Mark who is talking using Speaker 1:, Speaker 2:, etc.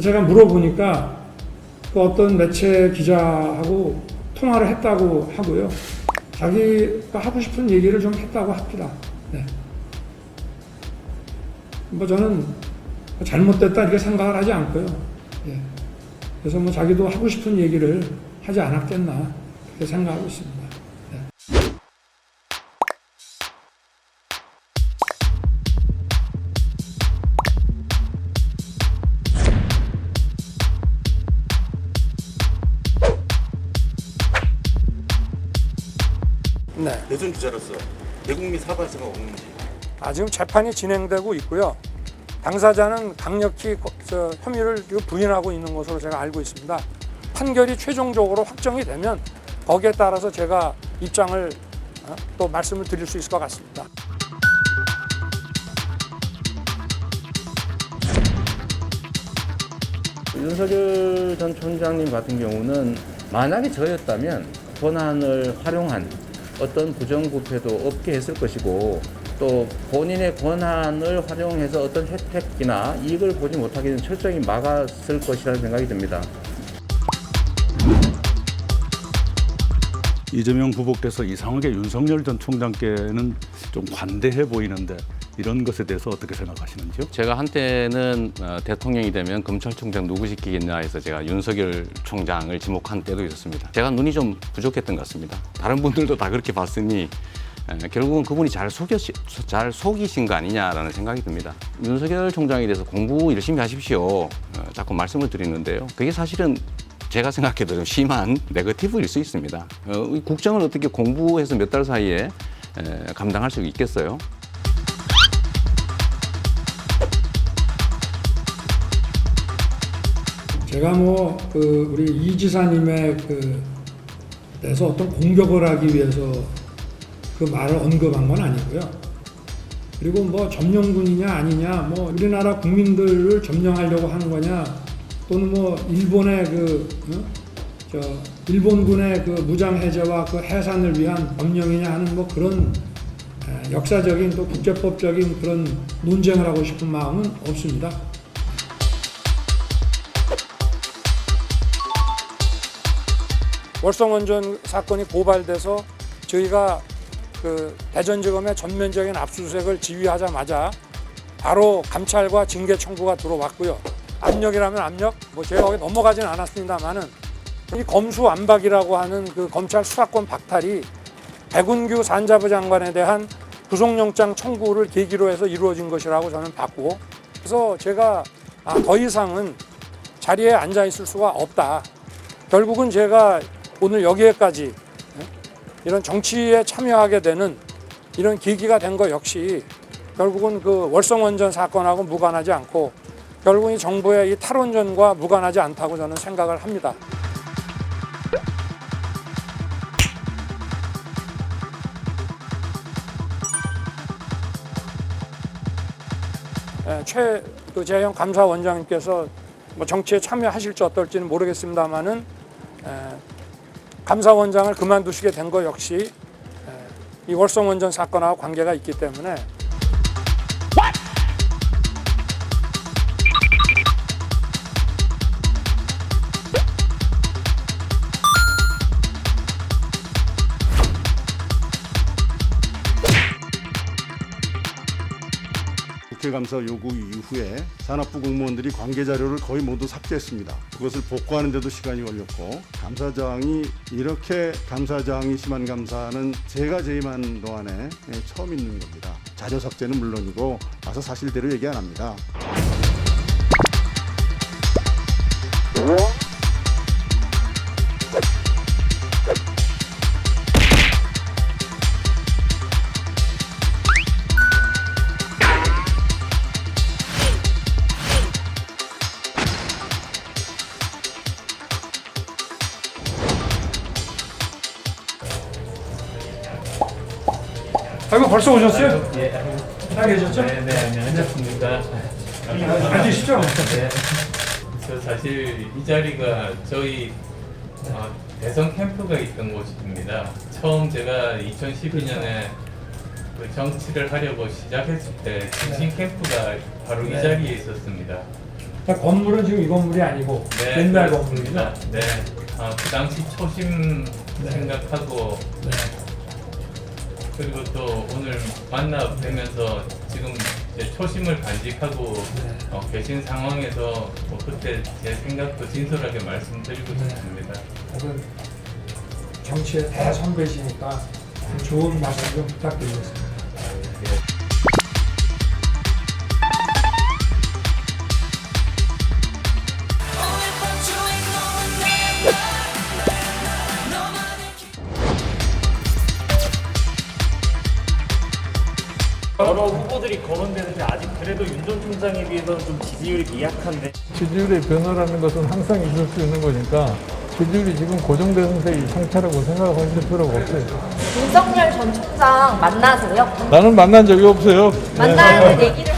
Speaker 1: 제가 물어보니까 그 어떤 매체 기자하고 통화를 했다고 하고요. 자기가 하고 싶은 얘기를 좀 했다고 합니다. 네. 뭐 저는 잘못됐다 이렇게 생각을 하지 않고요. 예. 그래서 뭐 자기도 하고 싶은 얘기를 하지 않았겠나 그렇게 생각하고 있습니다. 네. 네.
Speaker 2: 대선 주자로서 대국민 사과서가 없는지.
Speaker 1: 지금 재판이 진행되고 있고요. 당사자는 강력히 혐의를 부인하고 있는 것으로 제가 알고 있습니다. 판결이 최종적으로 확정이 되면 거기에 따라서 제가 입장을 또 말씀을 드릴 수 있을 것 같습니다.
Speaker 3: 윤석열 전 총장님 같은 경우는 만약에 저였다면 권한을 활용한 어떤 부정부패도 없게 했을 것이고 또 본인의 권한을 활용해서 어떤 혜택이나 이익을 보지 못하게 철저히 막았을 것이라는 생각이 듭니다.
Speaker 4: 이재명 후보께서 이상하게 윤석열 전 총장께는 좀 관대해 보이는데 이런 것에 대해서 어떻게 생각하시는지요?
Speaker 3: 제가 한때는 대통령이 되면 검찰총장 누구 시키겠냐 해서 제가 윤석열 총장을 지목한 때도 있었습니다. 제가 눈이 좀 부족했던 것 같습니다. 다른 분들도 다 그렇게 봤으니 결국은 그분이 잘 속이신 거 아니냐라는 생각이 듭니다. 윤석열 총장에 대해서 공부 열심히 하십시오. 자꾸 말씀을 드리는데요. 그게 사실은 제가 생각해도 좀 심한 네거티브일 수 있습니다. 국정을 어떻게 공부해서 몇 달 사이에 감당할 수 있겠어요?
Speaker 1: 제가 우리 이 지사님의 내서 어떤 공격을 하기 위해서 그 말을 언급한 건 아니고요. 그리고 점령군이냐 아니냐, 우리나라 국민들을 점령하려고 하는 거냐, 또는 일본의 일본군의 무장 해제와 해산을 위한 점령이냐 하는 그런 역사적인 또 국제법적인 그런 논쟁을 하고 싶은 마음은 없습니다. 월성원전 사건이 고발돼서 저희가 대전지검의 전면적인 압수수색을 지휘하자마자 바로 감찰과 징계 청구가 들어왔고요. 압력이라면 압력, 제가 거기 넘어가지는 않았습니다만은 이 검수완박이라고 하는 검찰 수사권 박탈이 백운규 산자부 장관에 대한 구속영장 청구를 계기로 해서 이루어진 것이라고 저는 봤고, 그래서 제가 더 이상은 자리에 앉아 있을 수가 없다. 결국은 제가 오늘 여기에까지 이런 정치에 참여하게 되는 이런 계기가 된 것 역시 결국은 월성원전 사건하고 무관하지 않고 결국은 이 정부의 이 탈원전과 무관하지 않다고 저는 생각을 합니다. 최재형 감사원장님께서 정치에 참여하실지 어떨지는 모르겠습니다만은 감사원장을 그만두시게 된 것 역시 이 월성원전 사건하고 관계가 있기 때문에
Speaker 4: 국회감사 요구 이후에 산업부 공무원들이 관계 자료를 거의 모두 삭제했습니다. 그것을 복구하는 데도 시간이 걸렸고 감사장이 이렇게 감사장이 심한 감사는 제가 재임한 동안에 처음 있는 겁니다. 자료 삭제는 물론이고 와서 사실대로 얘기 안 합니다.
Speaker 1: 아이고 벌써 오셨어요?
Speaker 5: 예.
Speaker 1: 다 계셨죠?
Speaker 5: 네, 안녕하십니까.
Speaker 1: 앉으시죠?
Speaker 5: 네. 저 사실 이 자리가 저희 대선 캠프가 있던 곳입니다. 처음 제가 2012년에 정치를 하려고 시작했을 때 진신 캠프가 바로 이 자리에 있었습니다.
Speaker 1: 그러니까 건물은 지금 이 건물이 아니고
Speaker 5: 네,
Speaker 1: 옛날
Speaker 5: 그렇습니다.
Speaker 1: 건물이죠.
Speaker 5: 네. 그 당시 초심
Speaker 1: 네.
Speaker 5: 생각하고
Speaker 1: 네.
Speaker 5: 그리고 또 오늘 만나 뵈면서 지금 이제 초심을 간직하고
Speaker 1: 네.
Speaker 5: 계신 상황에서 뭐 그때 제 생각도 진솔하게 말씀드리고
Speaker 1: 네.
Speaker 5: 싶습니다.
Speaker 1: 저는 정치의 대선배시니까 좋은 말씀 좀 부탁드리겠습니다.
Speaker 6: 여러 후보들이 거론되는데 아직 그래도 윤 전 총장에 비해서는 좀 지지율이 미약한데
Speaker 7: 지지율의 변화라는 것은 항상 있을 수 있는 거니까 지지율이 지금 고정된 상태라고 생각하실 필요가 없어요.
Speaker 8: 윤석열 전 총장 만나세요?
Speaker 7: 나는 만난 적이 없어요.
Speaker 8: 만나는 얘기를